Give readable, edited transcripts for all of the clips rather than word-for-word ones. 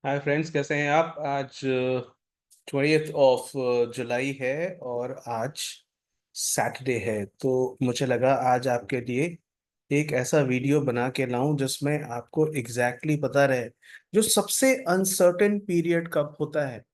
Hi friends, कैसे हैं आप? आज 20th ऑफ जुलाई है और आज सैटरडे है। तो मुझे लगा आज आपके लिए एक ऐसा वीडियो बना के लाऊं जिसमें आपको एग्जैक्टली पता रहे जो सबसे अनसर्टेन पीरियड कब होता है।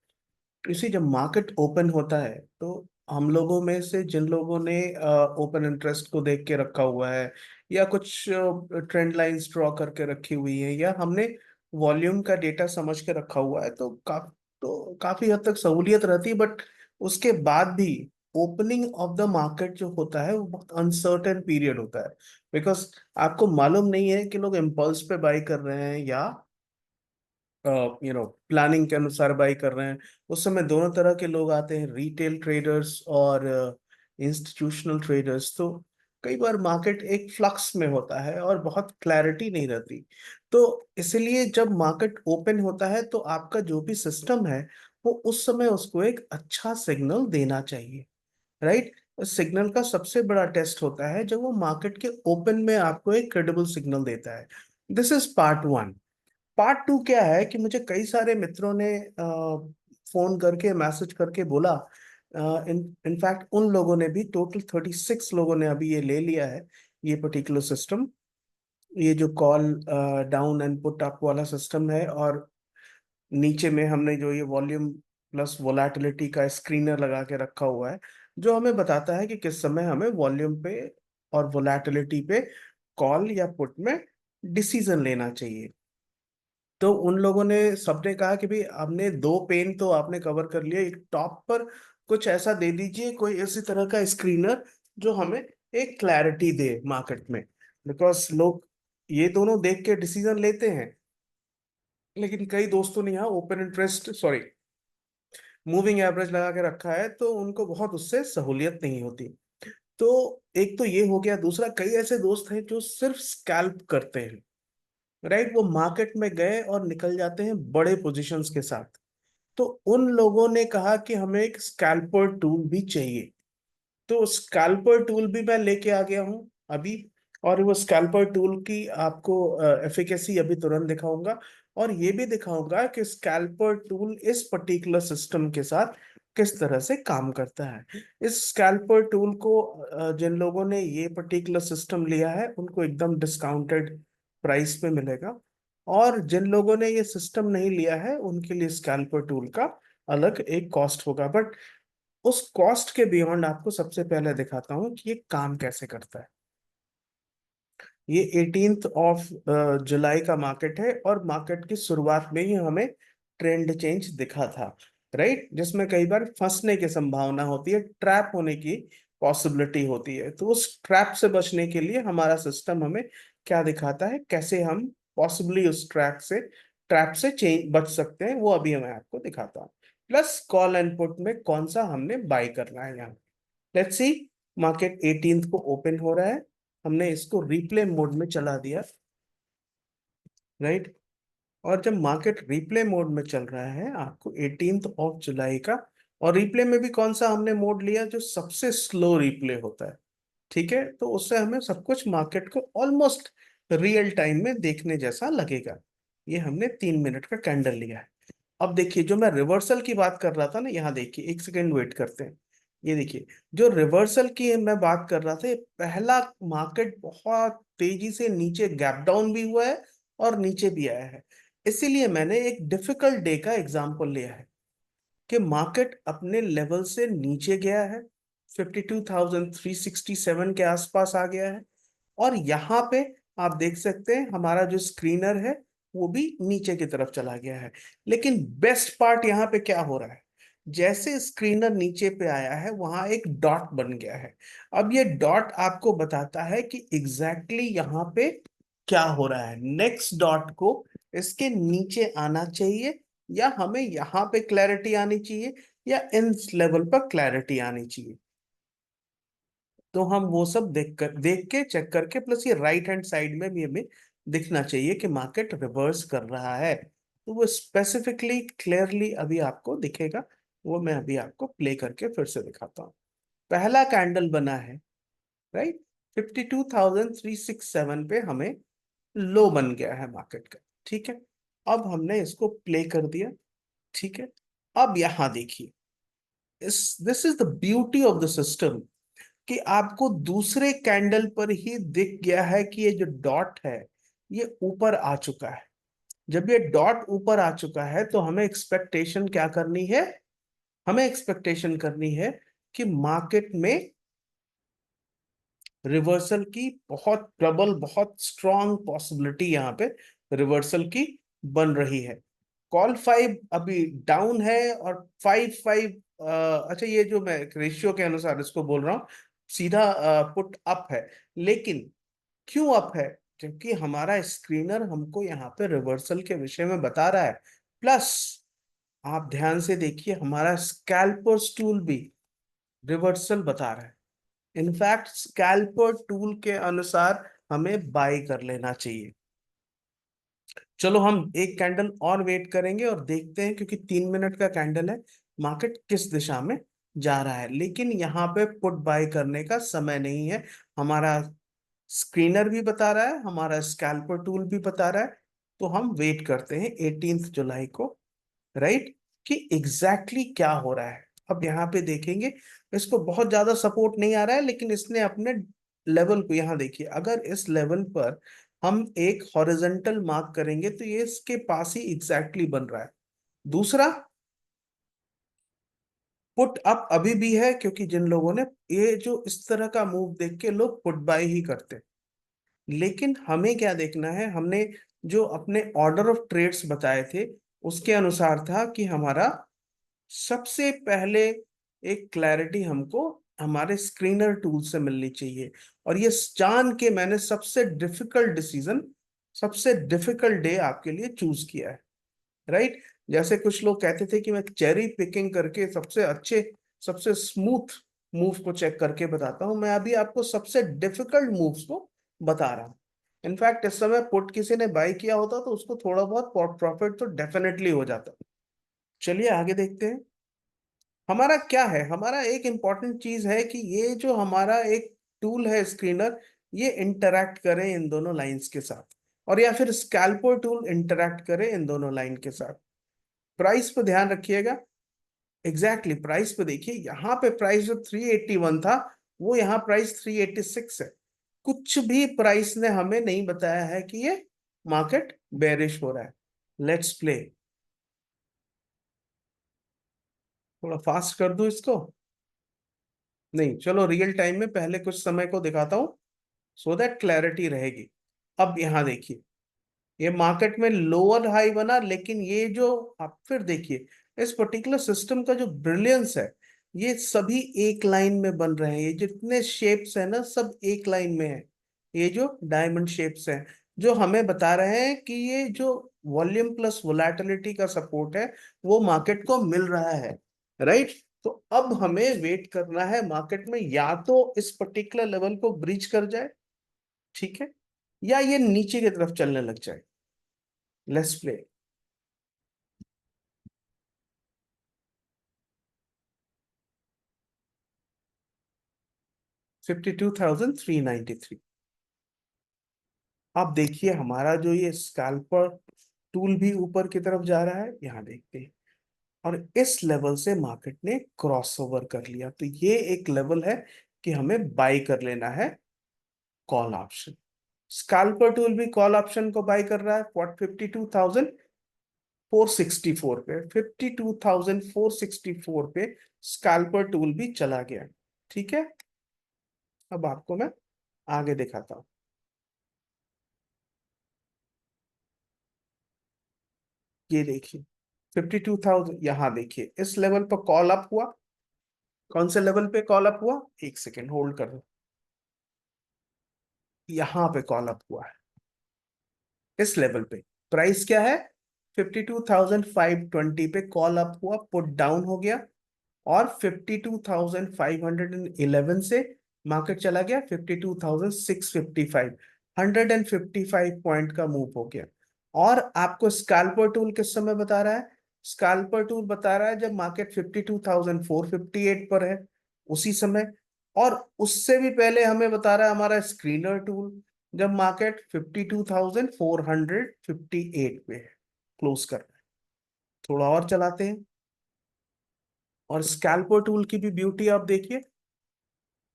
इसी जब मार्केट ओपन होता है तो हम लोगों में से जिन लोगों ने ओपन इंटरेस्ट को देख के रखा हुआ है या कुछ ट्रेंड लाइंस ड्रॉ करके रखी हुई है या हमने वॉल्यूम का डेटा समझ के रखा हुआ है तो काफी हद तक सहूलियत रहती है। बट उसके बाद भी ओपनिंग ऑफ द मार्केट जो होता है वो बहुत अनसर्टेन पीरियड होता है। बिकॉज आपको मालूम नहीं है कि लोग इम्पल्स पे बाई कर रहे हैं या प्लानिंग के अनुसार बाई कर रहे हैं। उस समय दोनों तरह के लोग आते हैं, रिटेल ट्रेडर्स और इंस्टीट्यूशनल ट्रेडर्स। तो कई बार मार्केट एक फ्लक्स में होता है और बहुत क्लैरिटी नहीं रहती। तो इसलिए जब मार्केट ओपन होता है तो आपका जो भी सिस्टम है वो उस समय उसको एक अच्छा सिग्नल देना चाहिए। राइट। सिग्नल का सबसे बड़ा टेस्ट होता है जब वो मार्केट के ओपन में आपको एक क्रेडिबल सिग्नल देता है। This is part 1। पार्ट 2 क्या है कि मुझे कई सारे मित्रों ने फोन करके मैसेज करके बोला। इन इनफैक्ट उन लोगों ने भी, टोटल 36 लोगों ने अभी ये ले लिया है, ये पर्टिकुलर सिस्टम। ये जो call down and put up वाला सिस्टम है, और नीचे में हमने जो ये वॉल्यूम प्लस वोलेटिलिटी का स्क्रीनर लगा के रखा हुआ है जो हमें बताता है कि किस समय हमें वॉल्यूम पे और वोलेटिलिटी पे कॉल या पुट में डिसीजन लेना चाहिए। तो उन लोगों ने सबने कहा कि भाई हमने दो पेन तो आपने कवर कर लिया, एक टॉप पर कुछ ऐसा दे दीजिए, कोई इसी तरह का स्क्रीनर जो हमें एक क्लैरिटी दे मार्केट में। बिकॉज लोग ये दोनों देख के डिसीजन लेते हैं, लेकिन कई दोस्तों ने यहाँ open interest sorry moving average लगा के रखा है तो उनको बहुत उससे सहूलियत नहीं होती। तो एक तो ये हो गया। दूसरा, कई ऐसे दोस्त हैं जो सिर्फ स्कैल्प करते हैं। राइट, वो मार्केट में गए और निकल जाते हैं बड़े पोजीशंस के साथ। तो उन लोगों ने कहा कि हमें एक स्कैल्पर टूल भी चाहिए। तो स्कैल्पर टूल भी मैं लेके आ गया हूँ अभी। और वो स्कैल्पर टूल की आपको एफिकेसी अभी तुरंत दिखाऊंगा। और ये भी दिखाऊंगा कि स्कैल्पर टूल इस पर्टिकुलर सिस्टम के साथ किस तरह से काम करता है। इस स्कैल्पर टूल को जिन लोगों ने ये पर्टिकुलर सिस्टम लिया है उनको एकदम डिस्काउंटेड प्राइस पे मिलेगा। और जिन लोगों ने ये सिस्टम नहीं लिया है उनके लिए स्कैल्पर टूल का अलग एक कॉस्ट होगा। बट उस कॉस्ट के बियॉन्ड आपको सबसे पहले दिखाता हूँ कि ये काम कैसे करता है। ये 18th ऑफ जुलाई का मार्केट है और मार्केट की शुरुआत में ही हमें ट्रेंड चेंज दिखा था। राइट, जिसमें कई बार फंसने की संभावना होती है, ट्रैप होने की पॉसिबिलिटी होती है। तो उस ट्रैप से बचने के लिए हमारा सिस्टम हमें क्या दिखाता है, कैसे हम पॉसिबली उस ट्रैप से चेंज बच सकते हैं, वो अभी मैं आपको दिखाता हूँ। प्लस कॉल एंड पुट में कौन सा हमने बाय करना है यहाँ। Let's see. मार्केट 18th को ओपन हो रहा है। हमने इसको रिप्ले मोड में चला दिया। राइट। और जब मार्केट रिप्ले मोड में चल रहा है आपको 18th ऑफ जुलाई का, और रिप्ले में भी कौन सा हमने मोड लिया, जो सबसे स्लो रिप्ले होता है। ठीक है, तो उससे हमें सब कुछ मार्केट को ऑलमोस्ट रियल टाइम में देखने जैसा लगेगा। ये हमने 3 मिनट का कैंडल लिया है। अब देखिए, जो मैं रिवर्सल की बात कर रहा था ना, यहाँ देखिए, एक सेकेंड वेट करते हैं। ये देखिए, जो रिवर्सल की मैं बात कर रहा था, ये पहला मार्केट बहुत तेजी से नीचे गैप डाउन भी हुआ है और नीचे भी आया है। इसीलिए मैंने एक डिफिकल्ट डे का एग्जांपल लिया है कि मार्केट अपने लेवल से नीचे गया है, 52,367 के आसपास आ गया है। और यहाँ पे आप देख सकते हैं हमारा जो स्क्रीनर है वो भी नीचे की तरफ चला गया है। लेकिन बेस्ट पार्ट यहाँ पे क्या हो रहा है, जैसे स्क्रीनर नीचे पे आया है वहां एक डॉट बन गया है। अब ये डॉट आपको बताता है कि एग्जैक्टली exactly यहाँ पे क्या हो रहा है। नेक्स्ट डॉट को इसके नीचे आना चाहिए, या हमें यहाँ पे क्लैरिटी आनी चाहिए, या इन लेवल पर क्लैरिटी आनी चाहिए। तो हम वो सब देख के चेक करके, प्लस ये राइट हैंड साइड में भी हमें दिखना चाहिए कि मार्केट रिवर्स कर रहा है। तो वो स्पेसिफिकली क्लियरली अभी आपको दिखेगा। वो मैं अभी आपको प्ले करके फिर से दिखाता हूँ। पहला कैंडल बना है, राइट, 52,367 पे हमें लो बन गया है मार्केट का। ठीक है। अब हमने इसको प्ले कर दिया, ठीक है। अब यहां देखिए, इस this is the beauty of the system, कि आपको दूसरे कैंडल पर ही दिख गया है कि ये जो डॉट है ये ऊपर आ चुका है। जब ये डॉट ऊपर आ चुका है तो हमें एक्सपेक्टेशन क्या करनी है, हमें एक्सपेक्टेशन करनी है कि मार्केट में रिवर्सल की बहुत प्रबल, बहुत स्ट्रांग पॉसिबिलिटी यहाँ पे रिवर्सल की बन रही है। कॉल 5 अभी डाउन है, और 5 5, अच्छा ये जो मैं रेशियो के अनुसार इसको बोल रहा हूँ, सीधा पुट अप है। लेकिन क्यों अप है? क्योंकि हमारा स्क्रीनर हमको यहाँ पे रिवर्सल के विषय में बता रहा है। प्लस आप ध्यान से देखिए, हमारा स्कैल्पर्स टूल भी रिवर्सल बता रहा है। इनफैक्ट स्कैल्पर टूल के अनुसार हमें बाय कर लेना चाहिए। चलो हम एक कैंडल और वेट करेंगे और देखते हैं, क्योंकि 3 मिनट का कैंडल है, मार्केट किस दिशा में जा रहा है। लेकिन यहाँ पे पुट बाय करने का समय नहीं है। हमारा स्क्रीनर भी बता रहा है, हमारा स्कैल्पर टूल भी बता रहा है। तो हम वेट करते हैं 18 जुलाई को, राइट, कि एग्जैक्टली exactly क्या हो रहा है। अब यहाँ पे देखेंगे, इसको बहुत ज्यादा सपोर्ट नहीं आ रहा है, लेकिन इसने अपने लेवल को, यहाँ देखिए, अगर इस लेवल पर हम एक हॉरिजॉन्टल मार्क करेंगे तो ये इसके पास ही एग्जैक्टली exactly बन रहा है। दूसरा, पुट अप अभी भी है, क्योंकि जिन लोगों ने ये जो इस तरह का मूव देख के लोग पुट बाय ही करते। लेकिन हमें क्या देखना है, हमने जो अपने ऑर्डर ऑफ ट्रेड्स बताए थे उसके अनुसार था कि हमारा सबसे पहले एक क्लैरिटी हमको हमारे स्क्रीनर टूल से मिलनी चाहिए। और ये जान के मैंने सबसे डिफिकल्ट डिसीजन, सबसे डिफिकल्ट डे आपके लिए चूज किया है, राइट। जैसे कुछ लोग कहते थे कि मैं चेरी पिकिंग करके सबसे अच्छे, सबसे स्मूथ मूव को चेक करके बताता हूं, मैं अभी आपको सबसे डिफिकल्ट मूव्स को बता रहा हूं। इनफैक्ट इस समय पुट किसी ने बाय किया होता तो उसको थोड़ा बहुत प्रॉफिट तो डेफिनेटली हो जाता। चलिए आगे देखते हैं। हमारा क्या है, हमारा एक इंपॉर्टेंट चीज है कि ये जो हमारा एक टूल है स्क्रीनर, ये इंटरैक्ट करे इन दोनों लाइंस के साथ, और या फिर स्कैल्पर टूल इंटरैक्ट करे इन दोनों लाइन के साथ। प्राइस पे ध्यान रखिएगा। एग्जैक्टली प्राइस पे देखिए, यहाँ पे प्राइस जो 381 था, वो यहाँ प्राइस 386 है। कुछ भी प्राइस ने हमें नहीं बताया है कि ये मार्केट बेरिश हो रहा है। Let's play. थोड़ा फास्ट कर दूं इसको? नहीं, चलो रियल टाइम में पहले कुछ समय को दिखाता हूं, सो दैट क्लैरिटी रहेगी। अब यहाँ देखिए, ये मार्केट में लोअर हाई बना, लेकिन ये जो, आप फिर देखिए, इस पर्टिकुलर सिस्टम का जो ब्रिलियंस है, ये सभी एक लाइन में बन रहे हैं। ये जितने शेप्स है ना, सब एक लाइन में है। ये जो डायमंड शेप्स हैं, जो हमें बता रहे हैं कि ये जो वॉल्यूम प्लस वोलेटिलिटी का सपोर्ट है, वो मार्केट को मिल रहा है, राइट। तो अब हमें वेट करना है मार्केट में, या तो इस पर्टिकुलर लेवल को ब्रीच कर जाए, ठीक है, या ये नीचे की तरफ चलने लग जाए। Let's play. 52,393। अब देखिए, हमारा जो ये स्कैल्पर टूल भी ऊपर की तरफ जा रहा है, यहां देखते हैं। और इस लेवल से मार्केट ने क्रॉसओवर कर लिया, तो ये एक लेवल है कि हमें बाय कर लेना है कॉल ऑप्शन। स्कैल्पर टूल भी कॉल ऑप्शन को बाय कर रहा है, 52,464 पे, 52,464 पे स्कैल्पर टूल भी चला गया, ठीक है। अब आपको मैं आगे दिखाता हूं। ये देखिए, 52,000, यहाँ देखिए, इस लेवल पर कॉल अप हुआ। कौन से लेवल पे कॉल अप हुआ? एक सेकेंड होल्ड कर दो। यहाँ पे कॉल अप हुआ है, इस लेवल पे। प्राइस क्या है? 52,520 पे कॉल अप हुआ, पुट डाउन हो गया, और 52,511 से मार्केट चला गया 52,655। 155 पॉइंट का मूव हो गया। और आपको स्कैल्पर टूल किस समय बता रहा है? स्कैल्पर टूल बता रहा है जब मार्केट 52,458 पर है, उसी समय। और उससे भी पहले हमें बता रहा है हमारा स्क्रीनर टूल, जब मार्केट 52,458 पे है। क्लोज करना है। थोड़ा और चलाते हैं, और स्कैल्पर टूल की भी ब्यूटी आप देखिए।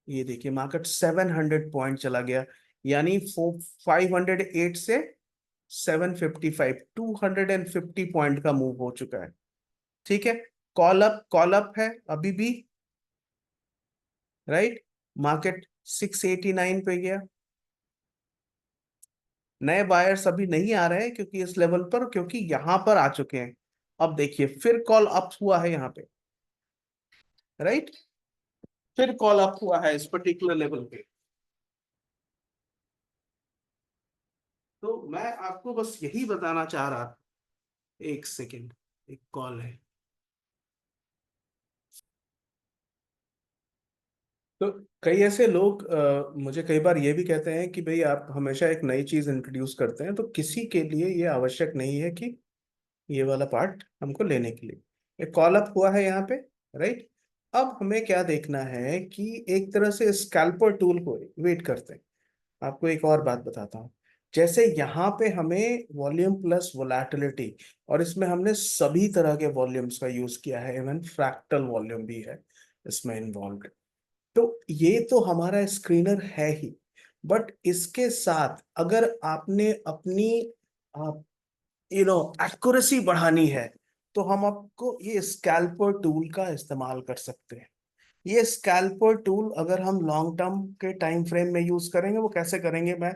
ये देखिए मार्केट 700 पॉइंट चला गया, यानी 508 से 755, 250 पॉइंट का मूव हो चुका है। ठीक है, कॉल अप है अभी भी, राइट। मार्केट 689 पे गया। नए बायर्स अभी नहीं आ रहे हैं क्योंकि इस लेवल पर, क्योंकि यहां पर आ चुके हैं। अब देखिए फिर कॉल अप हुआ है यहाँ पे, राइट। फिर कॉल अप हुआ है इस पर्टिकुलर लेवल पे। तो मैं आपको बस यही बताना चाह रहा था। एक सेकेंड, एक कॉल है। तो कई ऐसे लोग मुझे कई बार ये भी कहते हैं कि भाई आप हमेशा एक नई चीज इंट्रोड्यूस करते हैं, तो किसी के लिए ये आवश्यक नहीं है कि ये वाला पार्ट हमको लेने के लिए। एक कॉल अप हुआ है यहाँ पे, राइट। अब हमें क्या देखना है कि एक तरह से स्कैल्पर टूल को वेट करते हैं। आपको एक और बात बताता हूँ। जैसे यहाँ पे हमें वॉल्यूम प्लस वोलेटिलिटी, और इसमें हमने सभी तरह के वॉल्यूम्स का यूज किया है, इवन फ्रैक्टल वॉल्यूम भी है इसमें इन्वॉल्व। तो ये तो हमारा स्क्रीनर है ही, बट इसके साथ अगर आपने अपनी एक्यूरेसी बढ़ानी है, तो हम आपको ये स्कैल्पर टूल का इस्तेमाल कर सकते हैं। ये स्कैल्पर टूल अगर हम लॉन्ग टर्म के टाइम फ्रेम में यूज करेंगे, वो कैसे करेंगे मैं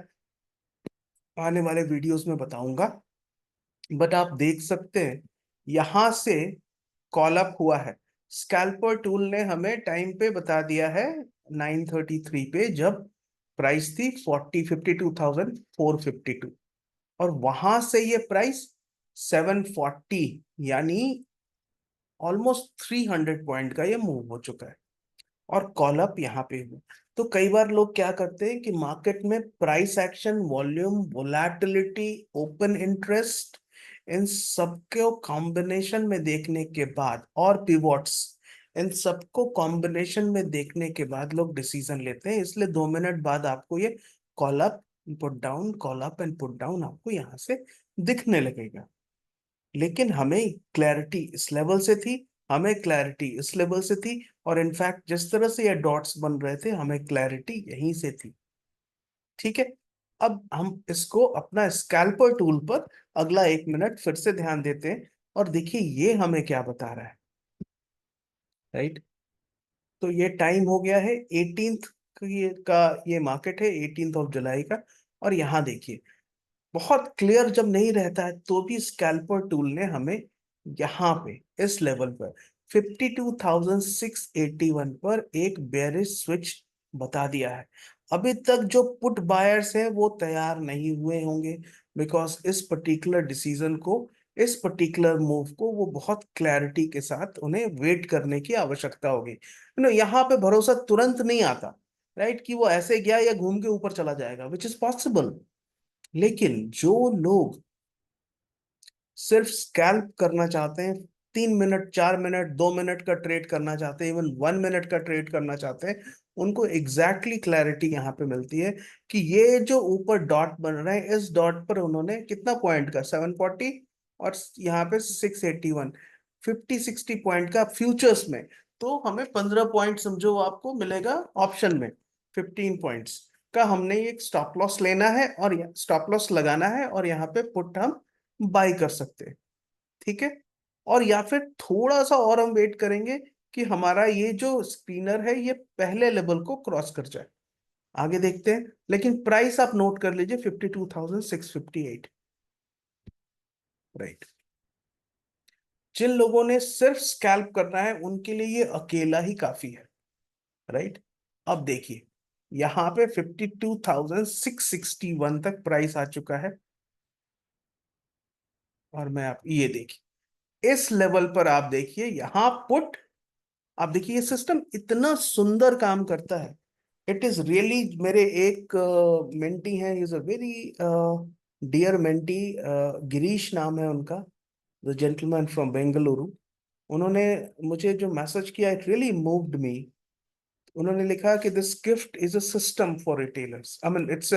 आने वाले वीडियोस में बताऊंगा। बट आप देख सकते हैं यहां से कॉल अप हुआ है। स्कैल्पर टूल ने हमें टाइम पे बता दिया है 933 पे, जब प्राइस थी 52,452, और वहां से ये प्राइस 740, यानी ऑलमोस्ट 300 पॉइंट का ये मूव हो चुका है, और कॉल अप यहाँ पे हुआ। तो कई बार लोग क्या करते हैं कि मार्केट में price action, volume, volatility, open interest, इन सबको कॉम्बिनेशन में देखने के बाद, और पिवोट्स, इन सबको कॉम्बिनेशन में देखने के बाद लोग डिसीजन लेते हैं। इसलिए 2 मिनट बाद आपको ये call up, put down, call up and put down आपको यहाँ से दिखने लगेगा। लेकिन हमें क्लैरिटी इस लेवल से थी, हमें क्लैरिटी इस लेवल से थी, और इनफैक्ट जिस तरह से ये डॉट्स बन रहे थे हमें क्लैरिटी यहीं से थी। ठीक है, अब हम इसको अपना स्कैल्पर टूल पर अगला 1 मिनट फिर से ध्यान देते हैं, और देखिए ये हमें क्या बता रहा है, राइट। तो ये टाइम हो गया है 18th का ये मार्केट है 18th ऑफ जुलाई का। और यहाँ देखिए बहुत क्लियर जब नहीं रहता है तो भी स्कैल्पर टूल ने हमें यहाँ पे इस लेवल पर 52,681 पर एक बेरिश स्विच बता दिया है। अभी तक जो पुट बायर्स हैं वो तैयार नहीं हुए होंगे, बिकॉज इस पर्टिकुलर डिसीजन को, इस पर्टिकुलर मूव को वो बहुत क्लैरिटी के साथ उन्हें वेट करने की आवश्यकता होगी। यहाँ पे भरोसा तुरंत नहीं आता, राइट, कि वो ऐसे गया या घूम के ऊपर चला जाएगा, विच इज पॉसिबल। लेकिन जो लोग सिर्फ स्कैल्प करना चाहते हैं, 3 मिनट, 4 मिनट, 2 मिनट का ट्रेड करना चाहते हैं, इवन 1 मिनट का ट्रेड करना चाहते हैं, उनको एग्जैक्टली exactly क्लैरिटी यहाँ पे मिलती है कि ये जो ऊपर डॉट बन रहा है, इस डॉट पर उन्होंने कितना पॉइंट का 740, और यहाँ पे 681, 50-60 पॉइंट का फ्यूचर्स में। तो हमें 15 पॉइंट समझो आपको मिलेगा ऑप्शन में, 15 पॉइंट्स का हमने एक स्टॉप लॉस लेना है, और स्टॉप लॉस लगाना है, और यहाँ पे पुट हम बाई कर सकते हैं। ठीक है, और या फिर थोड़ा सा और हम वेट करेंगे कि हमारा ये जो स्क्रीनर है ये पहले लेवल को क्रॉस कर जाए, आगे देखते हैं। लेकिन प्राइस आप नोट कर लीजिए 52,658, राइट। जिन लोगों ने सिर्फ स्कैल्प करना है उनके लिए ये अकेला ही काफी है, राइट। अब देखिए यहाँ पे 52,661 तक प्राइस आ चुका है, और मैं आप ये देखिए इस लेवल पर आप देखिए यहाँ पुट, आप देखिए ये सिस्टम इतना सुंदर काम करता है। इट इज रियली, मेरे एक मेंटी हैं, is a very dear mentee, Girish नाम है उनका, द जेंटलमैन फ्रॉम बेंगलुरु। उन्होंने मुझे जो मैसेज किया, इट रियली मूव्ड मी। उन्होंने लिखा कि this gift is a system for retailers, I mean it's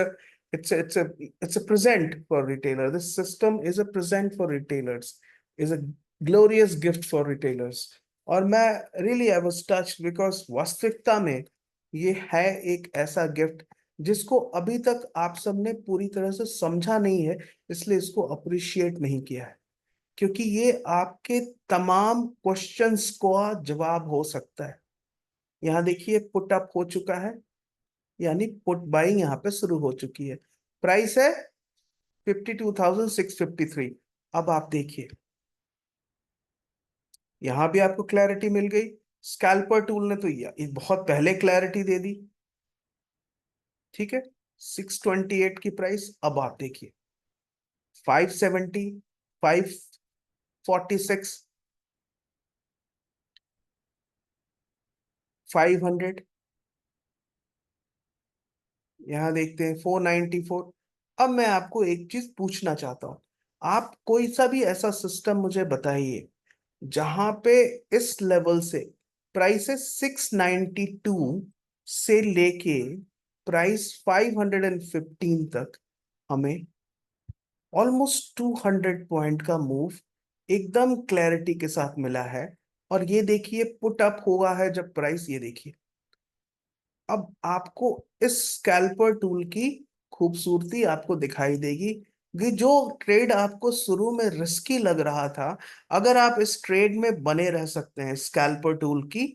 it's a present for retailer. This system is a present for retailers, is a glorious gift for retailers. और मैं really I was touched because वास्तविकता में ये है एक ऐसा gift जिसको अभी तक आप सबने पूरी तरह से समझा नहीं है, इसलिए इसको अप्रिशिएट नहीं किया है, क्योंकि ये आपके तमाम क्वेश्चंस का जवाब हो सकता है। यहाँ देखिए पुट अप हो चुका है, यानी पुट बाइंग यहाँ पे शुरू हो चुकी है। प्राइस है 52,653। अब आप देखिए, यहां भी आपको क्लैरिटी मिल गई। स्कैल्पर टूल ने तो ये बहुत पहले क्लैरिटी दे दी, ठीक है। 628 की प्राइस, अब आप देखिए 570, 546, 500, यहां देखते हैं 494। अब मैं आपको एक चीज पूछना चाहता हूं, आप कोई सा भी ऐसा सिस्टम मुझे बताइए जहां पे इस लेवल से प्राइसेस 692 से लेके प्राइस 515 तक हमें ऑलमोस्ट 200 पॉइंट का मूव एकदम क्लैरिटी के साथ मिला है। और ये देखिए पुट अप हुआ है जब प्राइस, ये देखिए। अब आपको इस स्कैल्पर टूल की खूबसूरती आपको दिखाई देगी कि जो ट्रेड आपको शुरू में रिस्की लग रहा था, अगर आप इस ट्रेड में बने रह सकते हैं स्कैल्पर टूल की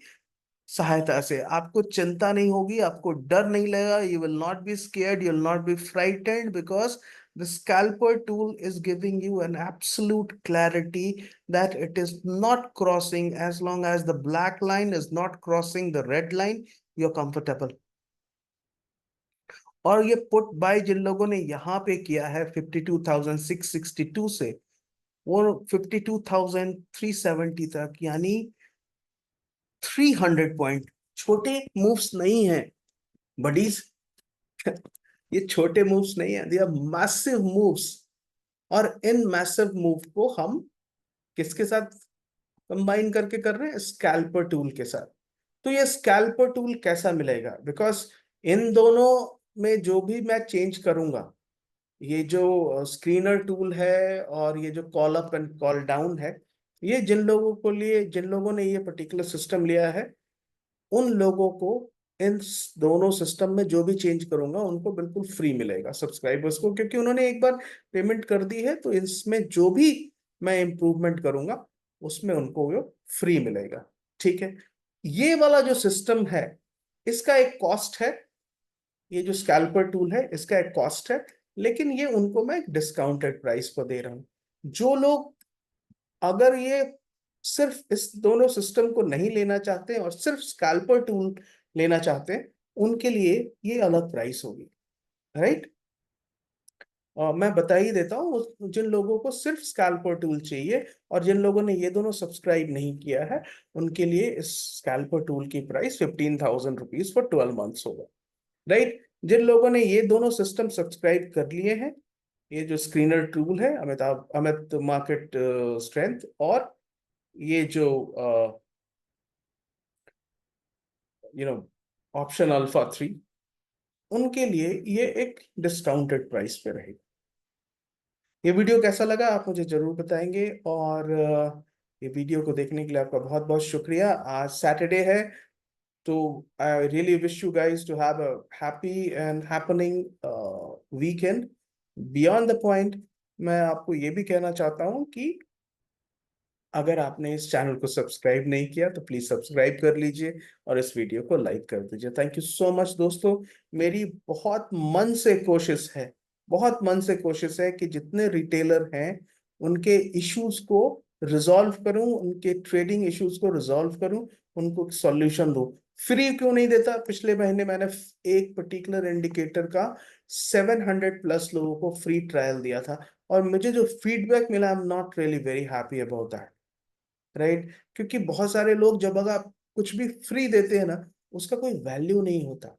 सहायता से, आपको चिंता नहीं होगी, आपको डर नहीं लगेगा। You will not be scared, you will not be frightened, because the scalper tool is giving you an absolute clarity that it is not crossing, as long as the black line is not crossing the red line, you're comfortable। और ये put buy जिन लोगों ने यहाँ पे किया है 52,662 से वो 52,370 तक, यानी 300 पॉइंट, छोटे मूव्स नहीं है बडीज। ये छोटे मूव्स नहीं है, दे आर मैसिव मूव्स। और इन मैसिव मूव को हम किसके साथ कंबाइन करके कर रहे हैं? स्कैल्पर टूल के साथ। तो ये स्कैल्पर टूल कैसा मिलेगा? बिकॉज इन दोनों में जो भी मैं चेंज करूंगा, ये जो स्क्रीनर टूल है और ये जो call up and call down है, ये जिन लोगों को लिए, जिन लोगों ने ये पर्टिकुलर सिस्टम लिया है, उन लोगों को इन दोनों सिस्टम में जो भी चेंज करूंगा उनको बिल्कुल फ्री मिलेगा, सब्सक्राइबर्स को, क्योंकि उन्होंने एक बार पेमेंट कर दी है। तो इसमें जो भी मैं इंप्रूवमेंट करूंगा उसमें उनको वो फ्री मिलेगा, ठीक है। ये वाला जो सिस्टम है इसका एक कॉस्ट है, ये जो स्कैल्पर टूल है इसका एक कॉस्ट है, लेकिन ये उनको मैं डिस्काउंटेड प्राइस पर दे रहा हूं। जो लोग अगर ये सिर्फ इस दोनों सिस्टम को नहीं लेना चाहते हैं और सिर्फ स्कैल्पर टूल लेना चाहते हैं, उनके लिए ये अलग प्राइस होगी, राइट। मैं बता ही देता हूँ, जिन लोगों को सिर्फ स्कैल्पर टूल चाहिए और जिन लोगों ने ये दोनों सब्सक्राइब नहीं किया है, उनके लिए इस स्कैल्पर टूल की प्राइस 15,000 रुपीज फॉर 12 मंथ्स होगा, राइट। जिन लोगों ने ये दोनों सिस्टम सब्सक्राइब कर लिए हैं, ये जो स्क्रीनर टूल है अमित मार्केट स्ट्रेंथ, और ये जो यू नो ऑप्शन अल्फा 3, उनके लिए ये एक डिस्काउंटेड प्राइस पे रहेगा। ये वीडियो कैसा लगा आप मुझे जरूर बताएंगे, और ये वीडियो को देखने के लिए आपका बहुत बहुत शुक्रिया। आज सैटरडे है, तो I really wish you guys to have a happy and happening weekend. Beyond the point, मैं आपको ये भी कहना चाहता हूँ कि अगर आपने इस चैनल को सब्सक्राइब नहीं किया तो प्लीज सब्सक्राइब कर लीजिए और इस वीडियो को लाइक कर दीजिए। थैंक यू सो मच दोस्तों। मेरी बहुत मन से कोशिश है, बहुत मन से कोशिश है कि जितने रिटेलर हैं उनके इश्यूज को रिजॉल्व करूं, उनके ट्रेडिंग इश्यूज को रिजॉल्व करूं, उनको सॉल्यूशन दूं। फ्री क्यों नहीं देता? पिछले महीने मैंने एक पर्टिकुलर इंडिकेटर का 700 प्लस लोगों को फ्री ट्रायल दिया था, और मुझे जो फीडबैक मिला, I am not really very happy about that, right. क्योंकि बहुत सारे लोग, जब अगर आप कुछ भी फ्री देते हैं ना, उसका कोई वैल्यू नहीं होता।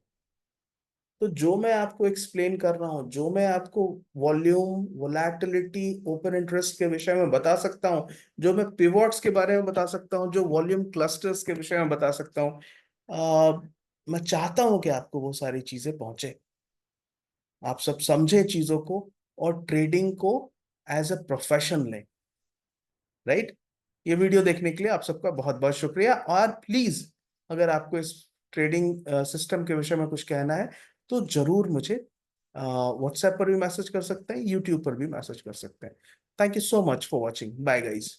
तो जो मैं आपको एक्सप्लेन कर रहा हूँ, जो मैं आपको वॉल्यूम, वोलैटिलिटी, ओपन इंटरेस्ट के विषय में बता सकता हूँ, जो मैं पिवोट्स के बारे में बता सकता हूँ, जो वॉल्यूम क्लस्टर्स के विषय में बता सकता हूँ, मैं चाहता हूँ कि आपको वो सारी चीजें पहुंचे। आप सब समझे चीजों को और ट्रेडिंग को एज अ प्रोफेशन लें। राइट। ये वीडियो देखने के लिए आप सबका बहुत बहुत शुक्रिया। और प्लीज, अगर आपको इस ट्रेडिंग सिस्टम के विषय में कुछ कहना है तो जरूर मुझे व्हाट्सएप पर भी मैसेज कर सकते हैं, यूट्यूब पर भी मैसेज कर सकते हैं। Thank you so much for watching. Bye guys.